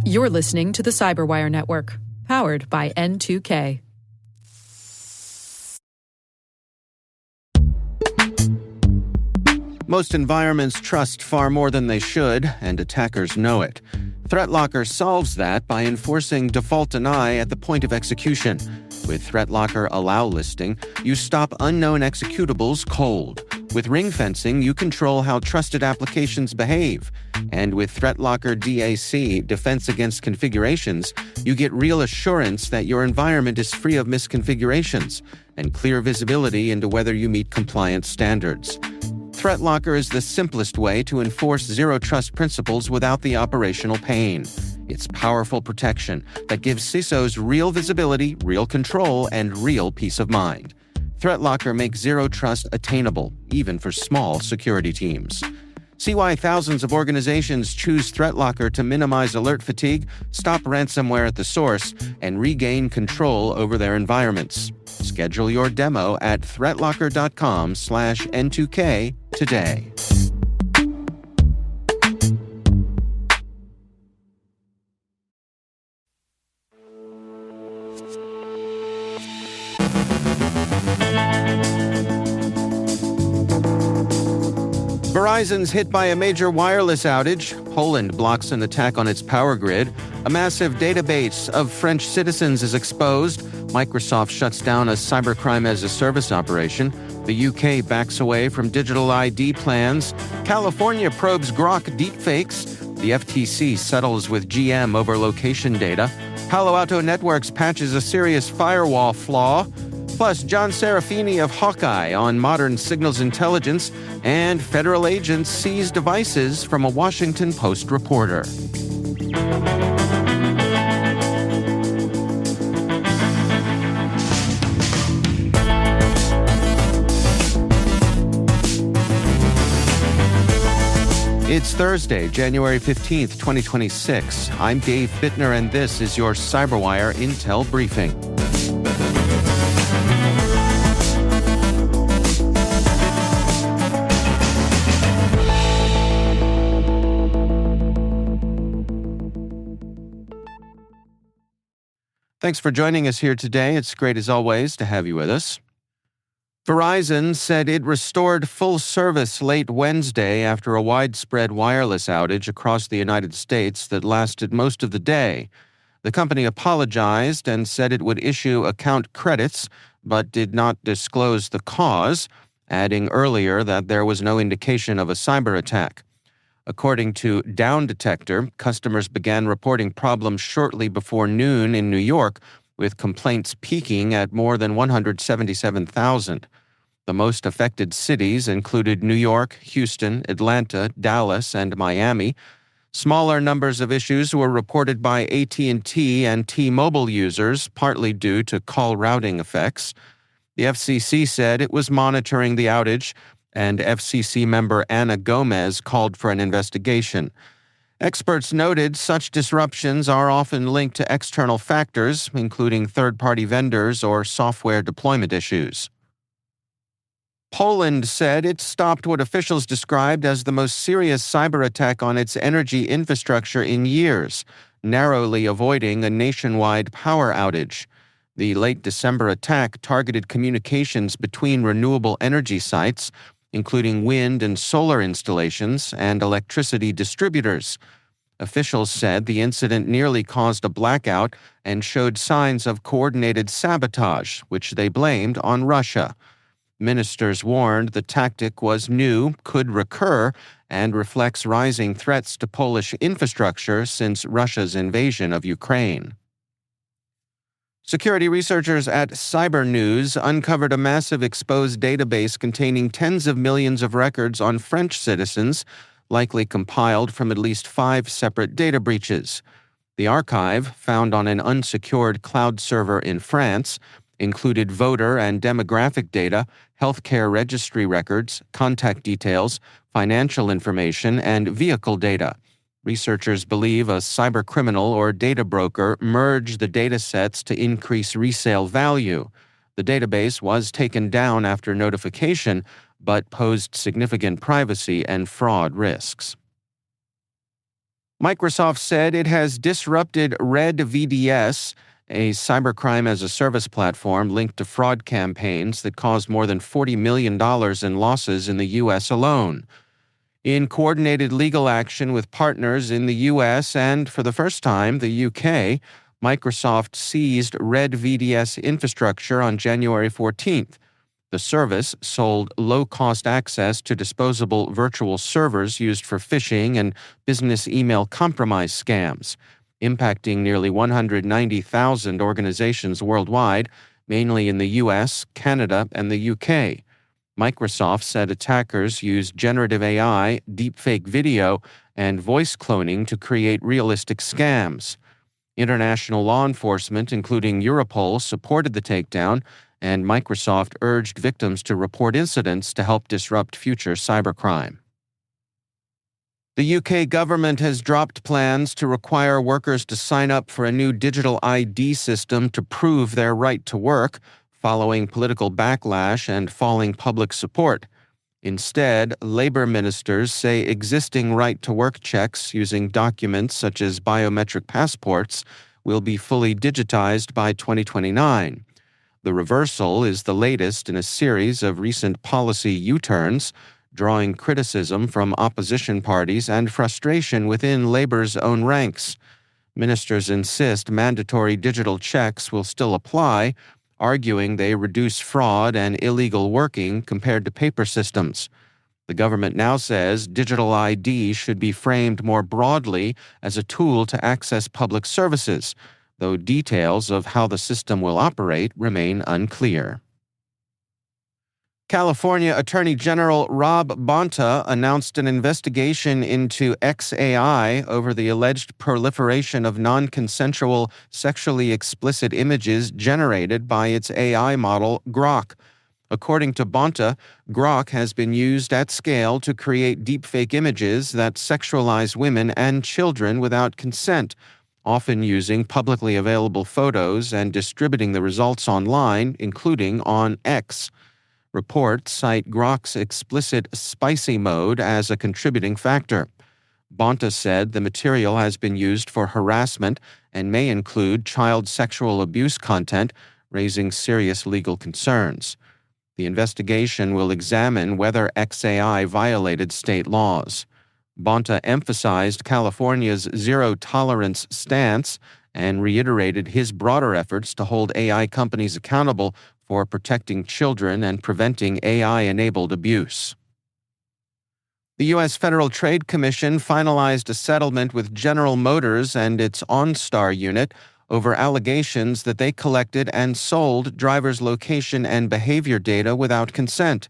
You're listening to the CyberWire Network, powered by N2K. Most environments trust far more than they should, and attackers know it. ThreatLocker solves that by enforcing default deny at the point of execution. With ThreatLocker Allow listing, you stop unknown executables cold. With ring fencing, you control how trusted applications behave. And with ThreatLocker DAC, Defense Against Configurations, you get real assurance that your environment is free of misconfigurations and clear visibility into whether you meet compliance standards. ThreatLocker is the simplest way to enforce zero-trust principles without the operational pain. It's powerful protection that gives CISOs real visibility, real control, and real peace of mind. ThreatLocker makes zero-trust attainable, even for small security teams. See why thousands of organizations choose ThreatLocker to minimize alert fatigue, stop ransomware at the source, and regain control over their environments. Schedule your demo at threatlocker.com/N2K today. Verizon's hit by a major wireless outage. Poland blocks an attack on its power grid. A massive database of French citizens is exposed. Microsoft shuts down a cybercrime-as-a-service operation. The UK backs away from digital ID plans. California probes Grok deepfakes. The FTC settles with GM over location data. Palo Alto Networks patches a serious firewall flaw. Plus, John Serafini of HawkEye on modern signals intelligence, and federal agents seize devices from a Washington Post reporter. It's Thursday, January 15th, 2026. I'm Dave Bittner, and this is your CyberWire Intel Briefing. Thanks for joining us here today. It's great, as always, to have you with us. Verizon said it restored full service late Wednesday after a widespread wireless outage across the United States that lasted most of the day. The company apologized and said it would issue account credits, but did not disclose the cause, adding earlier that there was no indication of a cyber attack. According to Down Detector, customers began reporting problems shortly before noon in New York, with complaints peaking at more than 177,000. The most affected cities included New York, Houston, Atlanta, Dallas, and Miami. Smaller numbers of issues were reported by AT&T and T-Mobile users, partly due to call routing effects. The FCC said it was monitoring the outage, and FCC member Ana Gomez called for an investigation. Experts noted such disruptions are often linked to external factors, including third-party vendors or software deployment issues. Poland said it stopped what officials described as the most serious cyber attack on its energy infrastructure in years, narrowly avoiding a nationwide power outage. The late December attack targeted communications between renewable energy sites, including wind and solar installations and electricity distributors. Officials said the incident nearly caused a blackout and showed signs of coordinated sabotage, which they blamed on Russia. Ministers warned the tactic was new, could recur, and reflects rising threats to Polish infrastructure since Russia's invasion of Ukraine. Security researchers at CyberNews uncovered a massive exposed database containing tens of millions of records on French citizens, likely compiled from at least 5 separate data breaches. The archive, found on an unsecured cloud server in France, included voter and demographic data, healthcare registry records, contact details, financial information, and vehicle data. Researchers believe a cybercriminal or data broker merged the data sets to increase resale value. The database was taken down after notification, but posed significant privacy and fraud risks. Microsoft said it has disrupted Red VDS, a cybercrime-as-a-service platform linked to fraud campaigns that caused more than $40 million in losses in the U.S. alone. In coordinated legal action with partners in the U.S. and, for the first time, the U.K., Microsoft seized Red VDS infrastructure on January 14th. The service sold low-cost access to disposable virtual servers used for phishing and business email compromise scams, impacting nearly 190,000 organizations worldwide, mainly in the U.S., Canada, and the U.K. Microsoft said attackers used generative AI, deepfake video, and voice cloning to create realistic scams. International law enforcement, including Europol, supported the takedown, and Microsoft urged victims to report incidents to help disrupt future cybercrime. The UK government has dropped plans to require workers to sign up for a new digital ID system to prove their right to work, following political backlash and falling public support. Instead, labor ministers say existing right-to-work checks using documents such as biometric passports will be fully digitized by 2029. The reversal is the latest in a series of recent policy U-turns, drawing criticism from opposition parties and frustration within Labor's own ranks. Ministers insist mandatory digital checks will still apply, arguing they reduce fraud and illegal working compared to paper systems. The government now says digital ID should be framed more broadly as a tool to access public services, though details of how the system will operate remain unclear. California Attorney General Rob Bonta announced an investigation into XAI over the alleged proliferation of non-consensual, sexually explicit images generated by its AI model, Grok. According to Bonta, Grok has been used at scale to create deepfake images that sexualize women and children without consent, often using publicly available photos and distributing the results online, including on X. Reports cite Grok's explicit spicy mode as a contributing factor. Bonta said the material has been used for harassment and may include child sexual abuse content, raising serious legal concerns. The investigation will examine whether XAI violated state laws. Bonta emphasized California's zero-tolerance stance and reiterated his broader efforts to hold AI companies accountable for protecting children and preventing AI-enabled abuse. The U.S. Federal Trade Commission finalized a settlement with General Motors and its OnStar unit over allegations that they collected and sold drivers' location and behavior data without consent.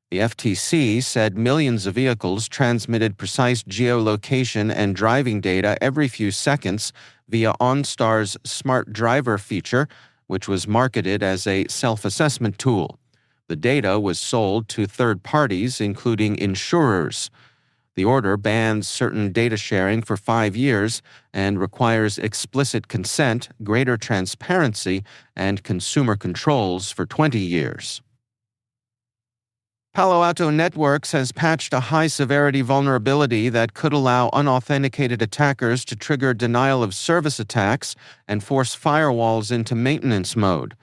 The FTC said millions of vehicles transmitted precise geolocation and driving data every few seconds via OnStar's Smart Driver feature, which was marketed as a self-assessment tool. The data was sold to third parties, including insurers. The order bans certain data sharing for 5 years and requires explicit consent, greater transparency, and consumer controls for 20 years. Palo Alto Networks has patched a high-severity vulnerability that could allow unauthenticated attackers to trigger denial-of-service attacks and force firewalls into maintenance mode.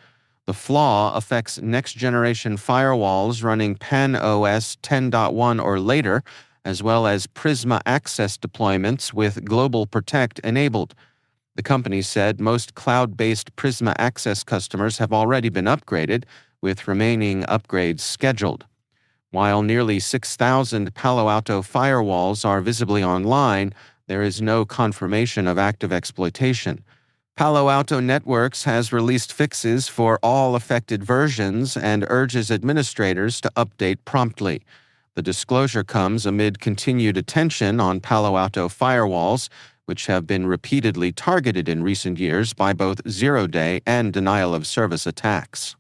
The flaw affects next-generation firewalls running PAN-OS 10.1 or later, as well as Prisma Access deployments with Global Protect enabled. The company said most cloud-based Prisma Access customers have already been upgraded, with remaining upgrades scheduled. While nearly 6,000 Palo Alto firewalls are visibly online, there is no confirmation of active exploitation. Palo Alto Networks has released fixes for all affected versions and urges administrators to update promptly. The disclosure comes amid continued attention on Palo Alto firewalls, which have been repeatedly targeted in recent years by both zero-day and denial-of-service attacks.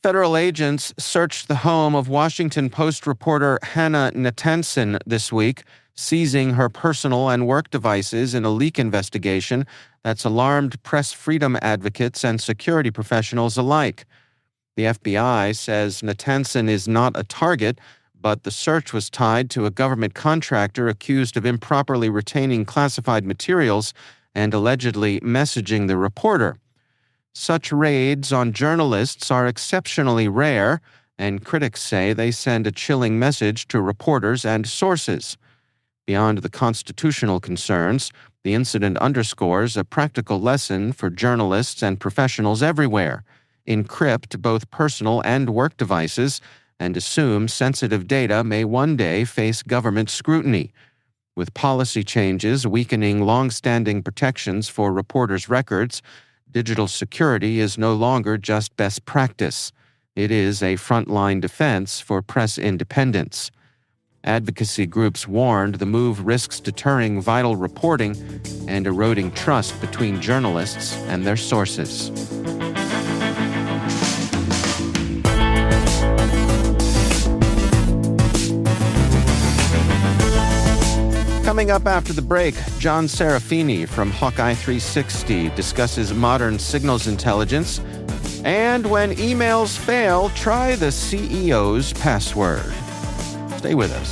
Federal agents searched the home of Washington Post reporter Hannah Natanson this week, seizing her personal and work devices in a leak investigation that's alarmed press freedom advocates and security professionals alike. The FBI says Natanson is not a target, but the search was tied to a government contractor accused of improperly retaining classified materials and allegedly messaging the reporter. Such raids on journalists are exceptionally rare, and critics say they send a chilling message to reporters and sources. Beyond the constitutional concerns, the incident underscores a practical lesson for journalists and professionals everywhere. Encrypt both personal and work devices and assume sensitive data may one day face government scrutiny. With policy changes weakening long-standing protections for reporters' records, digital security is no longer just best practice. It is a frontline defense for press independence. Advocacy groups warned the move risks deterring vital reporting and eroding trust between journalists and their sources. Coming up after the break, John Serafini from HawkEye 360 discusses modern signals intelligence. And when emails fail, try the CEO's password. Stay with us.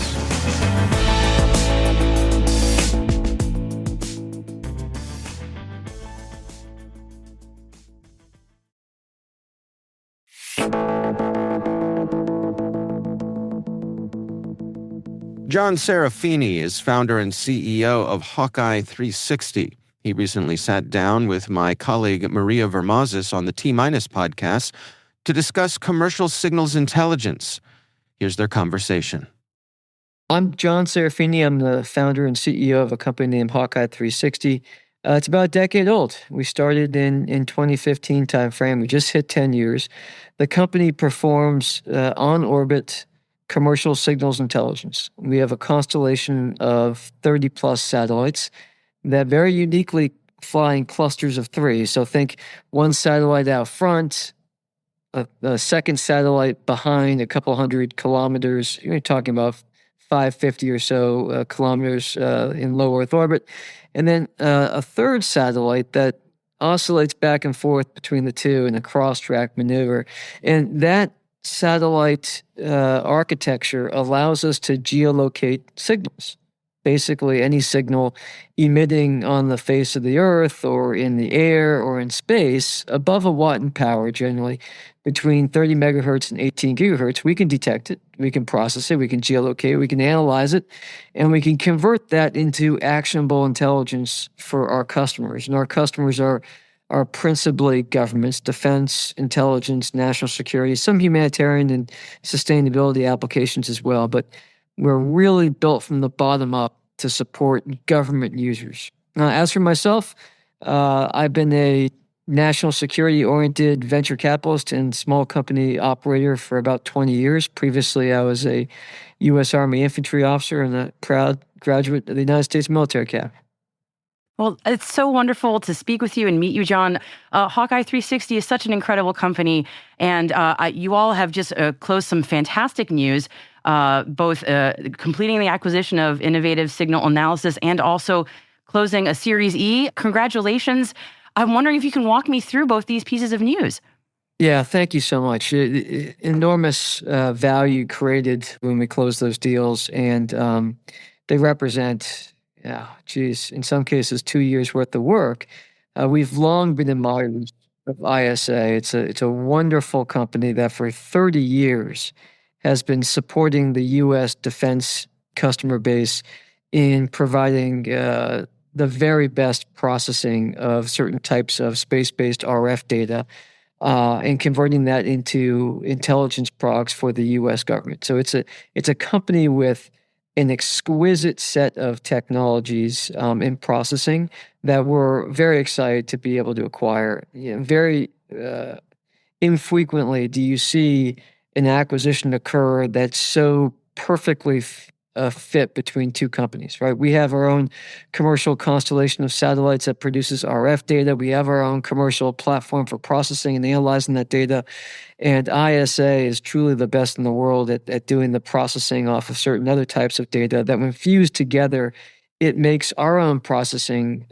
John Serafini is founder and CEO of HawkEye 360. He recently sat down with my colleague Maria Vermazis on the T-Minus podcast to discuss commercial signals intelligence. Here's their conversation. I'm John Serafini. I'm the founder and CEO of a company named HawkEye 360. It's about a decade old. We started in 2015 timeframe. We just hit 10 years. The company performs on-orbit commercial signals intelligence. We have a constellation of 30-plus satellites that very uniquely fly in clusters of 3. So think one satellite out front, a second satellite behind a couple hundred kilometers. You're talking about 550 or so kilometers in low Earth orbit. And then a third satellite that oscillates back and forth between the two in a cross-track maneuver. And that satellite architecture allows us to geolocate signals. Basically, any signal emitting on the face of the Earth or in the air or in space above a watt in power, generally between 30 megahertz and 18 gigahertz, we can detect it, we can process it, we can geolocate it, we can analyze it, and we can convert that into actionable intelligence for our customers. And our customers are principally governments, defense, intelligence, national security, some humanitarian and sustainability applications as well. But we're really built from the bottom up to support government users. As for myself, I've been a national security-oriented venture capitalist and small company operator for about 20 years. Previously, I was a U.S. Army infantry officer and a proud graduate of the United States Military Academy. Well, it's so wonderful to speak with you and meet you, John. HawkEye 360 is such an incredible company, and you all have just closed some fantastic news, both completing the acquisition of Innovative Signal Analysis and also closing a Series E. Congratulations. I'm wondering if you can walk me through both these pieces of news. Yeah, thank you so much. Enormous value created when we closed those deals, and they represent in some cases 2 years worth of work. We've long been admirers of ISA. It's a wonderful company that for 30 years has been supporting the U.S. defense customer base in providing the very best processing of certain types of space-based RF data and converting that into intelligence products for the U.S. government. So it's a company with an exquisite set of technologies in processing that we're very excited to be able to acquire. Very infrequently do you see an acquisition occur that's so perfectly fit between two companies, right? We have our own commercial constellation of satellites that produces RF data. We have our own commercial platform for processing and analyzing that data. And ISA is truly the best in the world at doing the processing off of certain other types of data that when fused together it makes our own processing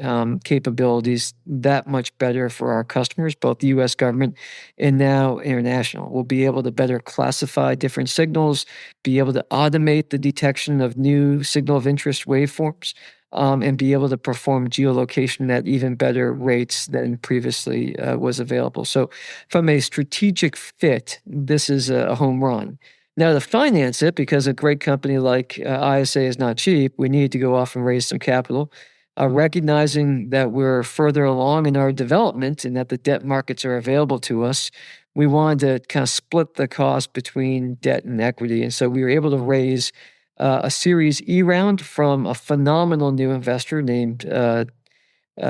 capabilities that much better for our customers, both the U.S. government and now international. We'll be able to better classify different signals, be able to automate the detection of new signal of interest waveforms, and be able to perform geolocation at even better rates than previously was available. So from a strategic fit, this is a home run. Now, to finance it, because a great company like ISA is not cheap, we need to go off and raise some capital. Recognizing that we're further along in our development and that the debt markets are available to us, we wanted to kind of split the cost between debt and equity. And so we were able to raise a Series E round from a phenomenal new investor named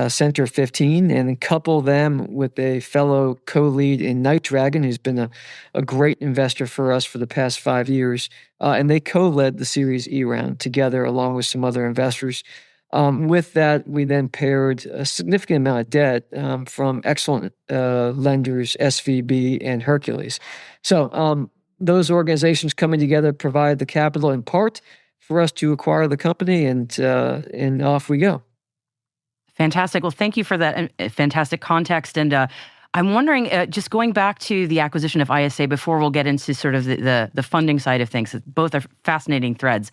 Center 15, and then couple them with a fellow co-lead in Night Dragon, who's been a great investor for us for the past 5 years. And they co-led the Series E round together along with some other investors. With that, we then paired a significant amount of debt from excellent lenders, SVB and Hercules. So those organizations coming together provide the capital in part for us to acquire the company, and off we go. Fantastic. Well, thank you for that fantastic context. And I'm wondering, just going back to the acquisition of ISA before we'll get into sort of the funding side of things, both are fascinating threads.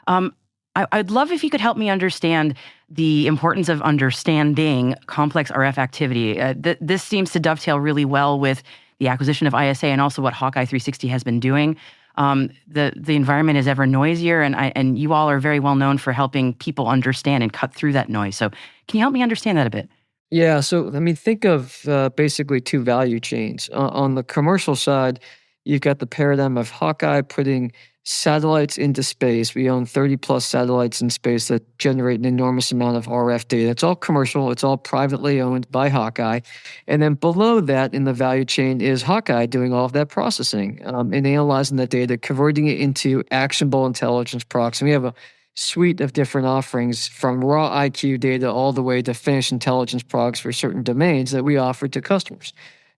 I'd love if you could help me understand the importance of understanding complex RF activity. This seems to dovetail really well with the acquisition of ISA and also what HawkEye 360 has been doing. The environment is ever noisier, and you all are very well known for helping people understand and cut through that noise. So can you help me understand that a bit? Yeah, so I mean, think of basically two value chains. On the commercial side, you've got the paradigm of HawkEye putting satellites into space. We own 30 plus satellites in space that generate an enormous amount of RF data. It's all commercial. It's all privately owned by HawkEye. And then below that in the value chain is HawkEye doing all of that processing and analyzing that data, converting it into actionable intelligence products. And we have a suite of different offerings from raw IQ data all the way to finished intelligence products for certain domains that we offer to customers.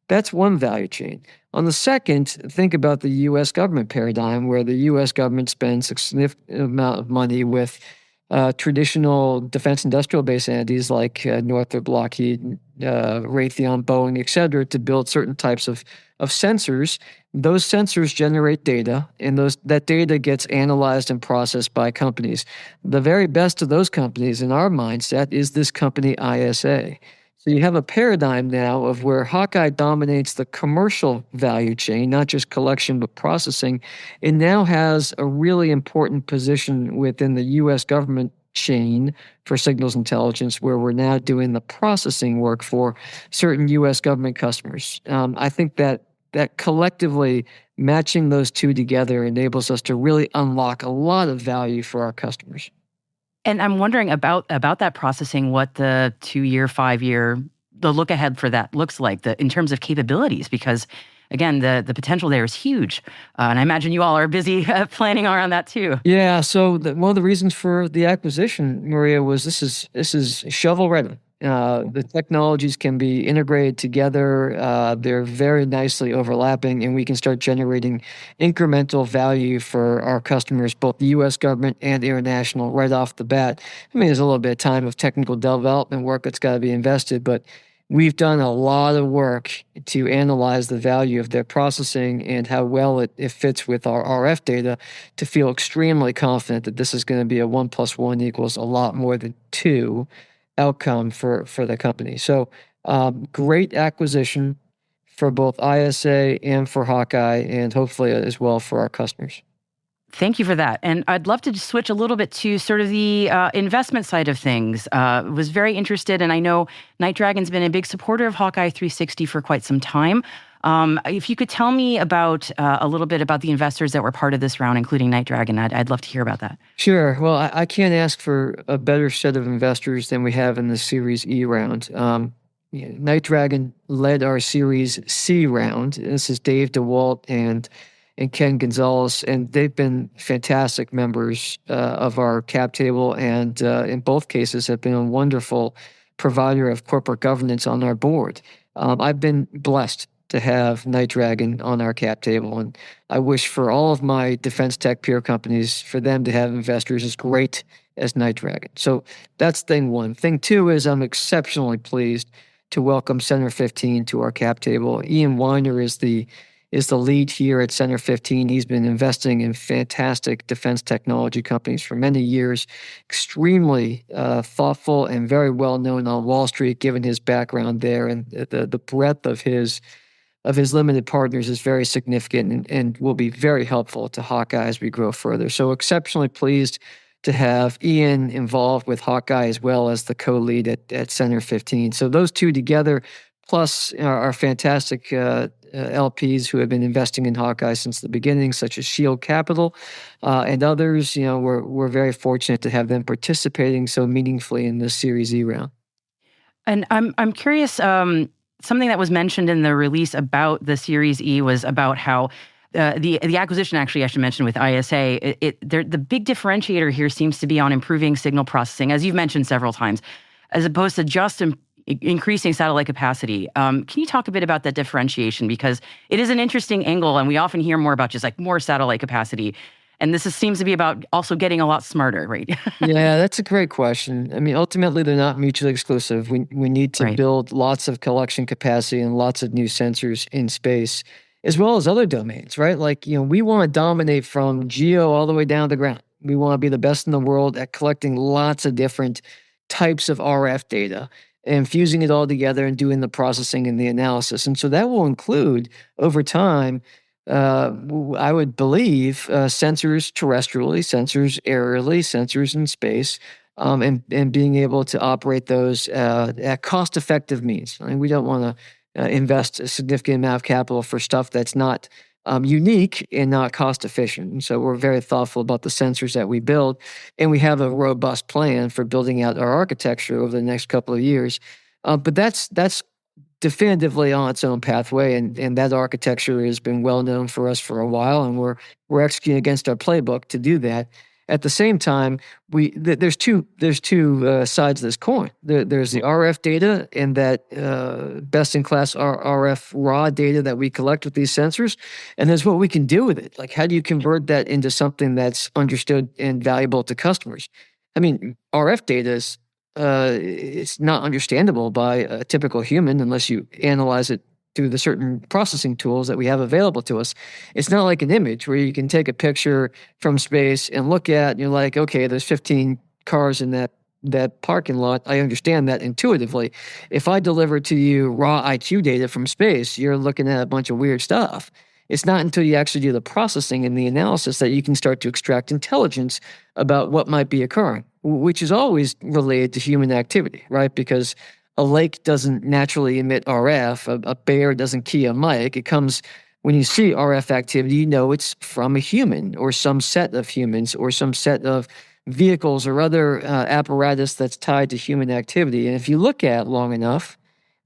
That's one value chain. On the second, think about the U.S. government paradigm, where the U.S. government spends a significant amount of money with traditional defense industrial base entities like Northrop, Lockheed, Raytheon, Boeing, et cetera, to build certain types of sensors. Those sensors generate data, and that data gets analyzed and processed by companies. The very best of those companies in our mindset is this company ISA. So you have a paradigm now of where HawkEye dominates the commercial value chain, not just collection, but processing. It now has a really important position within the U.S. government chain for signals intelligence, where we're now doing the processing work for certain U.S. government customers. I think that collectively matching those two together enables us to really unlock a lot of value for our customers. And I'm wondering about that processing, what the 2-year, 5-year, the look ahead for that looks like in terms of capabilities, because again, the potential there is huge. And I imagine you all are busy planning around that too. Yeah, so one of the reasons for the acquisition, Maria, was this is shovel ready. The technologies can be integrated together. They're very nicely overlapping, and we can start generating incremental value for our customers, both the U.S. government and international, right off the bat. I mean, there's a little bit of time of technical development work that's got to be invested, but we've done a lot of work to analyze the value of their processing and how well it fits with our RF data to feel extremely confident that this is going to be a 1 + 1 = a lot more than 2 outcome for the company. So great acquisition for both ISA and for HawkEye, and hopefully as well for our customers. Thank you for that. And I'd love to just switch a little bit to sort of the investment side of things. Was very interested, and I know Night Dragon's been a big supporter of HawkEye 360 for quite some time. If you could tell me about a little bit about the investors that were part of this round, including Night Dragon, I'd love to hear about that. Sure. Well, I can't ask for a better set of investors than we have in the Series E round. Night Dragon led our Series C round. This is Dave DeWalt and Ken Gonzalez, and they've been fantastic members of our cap table, and in both cases have been a wonderful provider of corporate governance on our board. I've been blessed to have Night Dragon on our cap table, and I wish for all of my defense tech peer companies for them to have investors as great as Night Dragon. So that's thing one. Thing two is I'm exceptionally pleased to welcome Center 15 to our cap table. Ian Weiner is the lead here at Center 15. He's been investing in fantastic defense technology companies for many years, extremely thoughtful and very well known on Wall Street, given his background there, and the breadth of his limited partners is very significant and will be very helpful to HawkEye as we grow further. So exceptionally pleased to have Ian involved with HawkEye as well as the co-lead at Center 15. So those two together, plus our fantastic LPs who have been investing in HawkEye since the beginning, such as Shield Capital and others, we're very fortunate to have them participating so meaningfully in this Series E round. And I'm curious, something that was mentioned in the release about the Series E was about how the acquisition, actually, I should mention, with ISA, the big differentiator here seems to be on improving signal processing, as you've mentioned several times, as opposed to just increasing satellite capacity. Can you talk a bit about that differentiation? Because it is an interesting angle, and we often hear more about just like more satellite capacity. And this seems to be about also getting a lot smarter, right? Yeah, that's a great question. I mean, ultimately, they're not mutually exclusive. We need to build lots of collection capacity and lots of new sensors in space, as well as other domains, right? Like, we want to dominate from geo all the way down to the ground. We want to be the best in the world at collecting lots of different types of RF data and fusing it all together and doing the processing and the analysis. And so that will include, over time, I would believe, sensors terrestrially, sensors aerially, sensors in space, and being able to operate those at cost-effective means. I mean, we don't want to invest a significant amount of capital for stuff that's not unique and not cost-efficient. And so we're very thoughtful about the sensors that we build, and we have a robust plan for building out our architecture over the next couple of years. But that's definitively on its own pathway, and that architecture has been well known for us for a while, and we're executing against our playbook to do that. At the same time, there's two sides of this coin. There's the RF data and that best-in-class RF raw data that we collect with these sensors, and there's what we can do with it. Like, how do you convert that into something that's understood and valuable to customers? I mean, RF data is it's not understandable by a typical human unless you analyze it through the certain processing tools that we have available to us. It's not like an image where you can take a picture from space and look at, and you're like, okay, there's 15 cars in that parking lot. I understand that intuitively. If I deliver to you raw IQ data from space, you're looking at a bunch of weird stuff. It's not until you actually do the processing and the analysis that you can start to extract intelligence about what might be occurring, which is always related to human activity, right? Because a lake doesn't naturally emit RF. A bear doesn't key a mic. It comes when you see RF activity, it's from a human or some set of humans or some set of vehicles or other apparatus that's tied to human activity. And if you look at it long enough,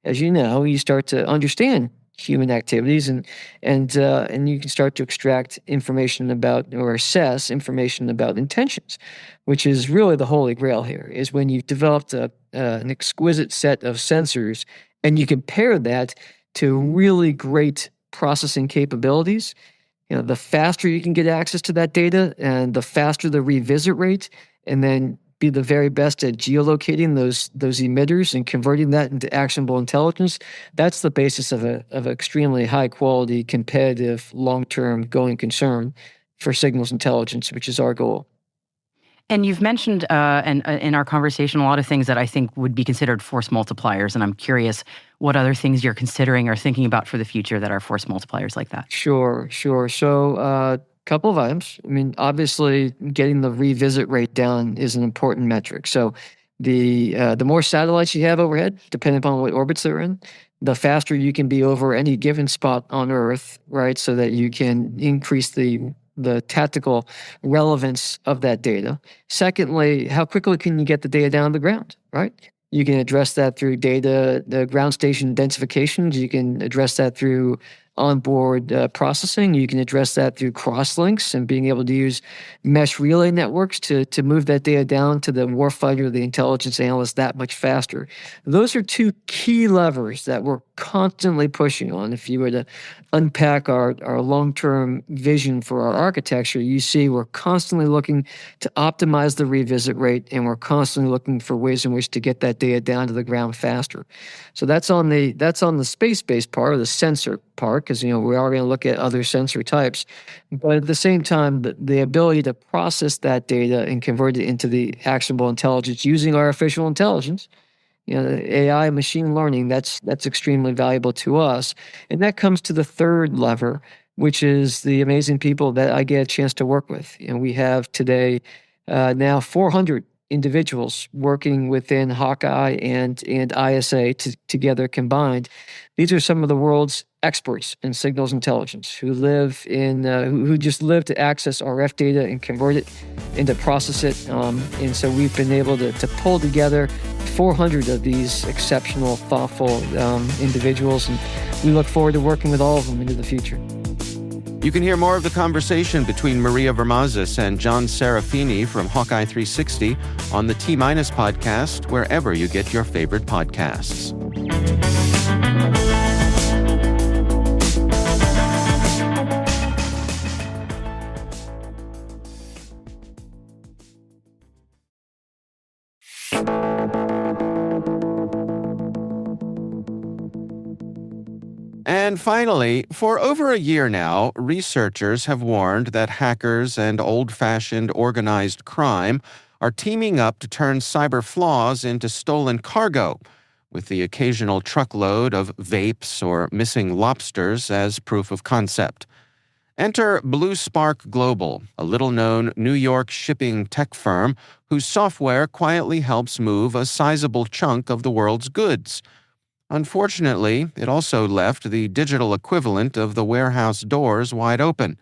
as you know, you start to understand human activities, and you can start to extract information about or assess information about intentions, which is really the holy grail here, is when you've developed an exquisite set of sensors and you compare that to really great processing capabilities. The faster you can get access to that data and the faster the revisit rate, and then be the very best at geolocating those emitters and converting that into actionable intelligence. That's the basis of an extremely high quality, competitive, long-term going concern for signals intelligence, which is our goal. And you've mentioned in our conversation a lot of things that I think would be considered force multipliers, and I'm curious what other things you're considering or thinking about for the future that are force multipliers like that. Sure. So couple of items. I mean, obviously, getting the revisit rate down is an important metric. So the more satellites you have overhead, depending upon what orbits they're in, the faster you can be over any given spot on Earth, right? So that you can increase the tactical relevance of that data. Secondly, how quickly can you get the data down to the ground, right? You can address that through data, the ground station densifications. You can address that through onboard processing. You can address that through crosslinks and being able to use mesh relay networks to move that data down to the warfighter, the intelligence analyst, that much faster. Those are two key levers that we're constantly pushing on. If you were to unpack our long-term vision for our architecture, you see we're constantly looking to optimize the revisit rate, and we're constantly looking for ways in which to get that data down to the ground faster. So that's on the space-based part, or the sensor part, because we are going to look at other sensor types. But at the same time, the ability to process that data and convert it into the actionable intelligence using artificial intelligence, AI, machine learning, that's extremely valuable to us. And that comes to the third lever, which is the amazing people that I get a chance to work with. And we have today now 400 individuals working within HawkEye and ISA together combined. These are some of the world's experts in signals intelligence who live in who just live to access RF data and convert it and to process it. And so we've been able to pull together 400 of these exceptional, thoughtful individuals, and we look forward to working with all of them into the future. You can hear more of the conversation between Maria Vermazis and John Serafini from HawkEye 360 on the T-Minus podcast, wherever you get your favorite podcasts. And finally, for over a year now, researchers have warned that hackers and old-fashioned organized crime are teaming up to turn cyber flaws into stolen cargo, with the occasional truckload of vapes or missing lobsters as proof of concept. Enter Blue Spark Global, a little-known New York shipping tech firm whose software quietly helps move a sizable chunk of the world's goods. Unfortunately, it also left the digital equivalent of the warehouse doors wide open.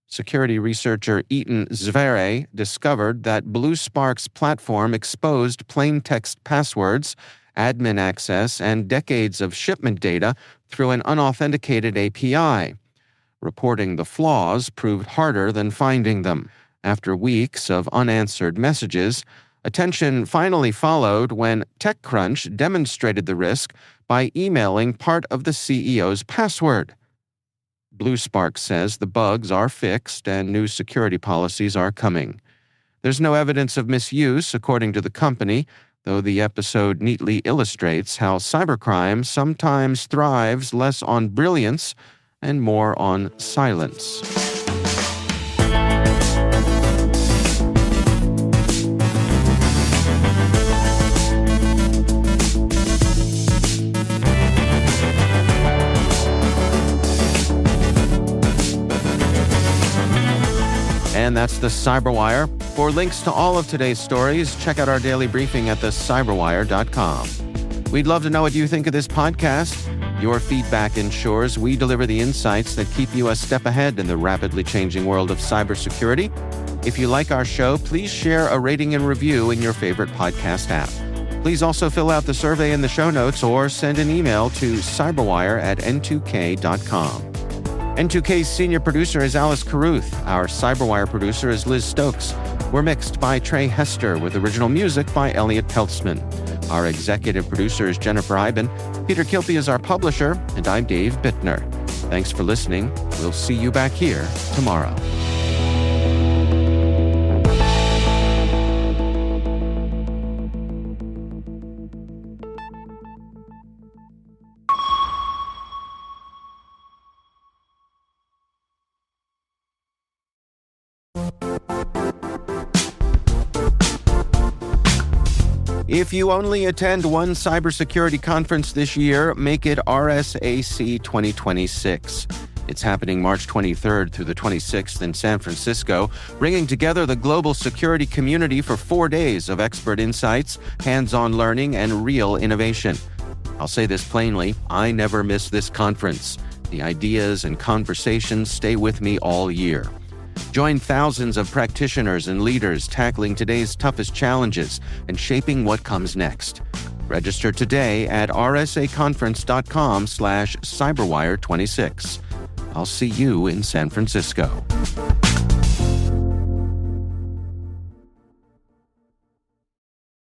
Security researcher Eaton Zvere discovered that Blue Spark's platform exposed plain text passwords, admin access, and decades of shipment data through an unauthenticated API. Reporting the flaws proved harder than finding them. After weeks of unanswered messages, attention finally followed when TechCrunch demonstrated the risk by emailing part of the CEO's password. Blue Spark says the bugs are fixed and new security policies are coming. There's no evidence of misuse, according to the company, though the episode neatly illustrates how cybercrime sometimes thrives less on brilliance and more on silence. And that's the CyberWire. For links to all of today's stories, check out our daily briefing at thecyberwire.com. We'd love to know what you think of this podcast. Your feedback ensures we deliver the insights that keep you a step ahead in the rapidly changing world of cybersecurity. If you like our show, please share a rating and review in your favorite podcast app. Please also fill out the survey in the show notes or send an email to cyberwire@n2k.com. N2K's senior producer is Alice Carruth. Our CyberWire producer is Liz Stokes. We're mixed by Trey Hester with original music by Elliot Peltzman. Our executive producer is Jennifer Iben. Peter Kilpie is our publisher, and I'm Dave Bittner. Thanks for listening. We'll see you back here tomorrow. If you only attend one cybersecurity conference this year, make it RSAC 2026. It's happening March 23rd through the 26th in San Francisco, bringing together the global security community for 4 days of expert insights, hands-on learning, and real innovation. I'll say this plainly, I never miss this conference. The ideas and conversations stay with me all year. Join thousands of practitioners and leaders tackling today's toughest challenges and shaping what comes next. Register today at rsaconference.com/cyberwire26. I'll see you in San Francisco.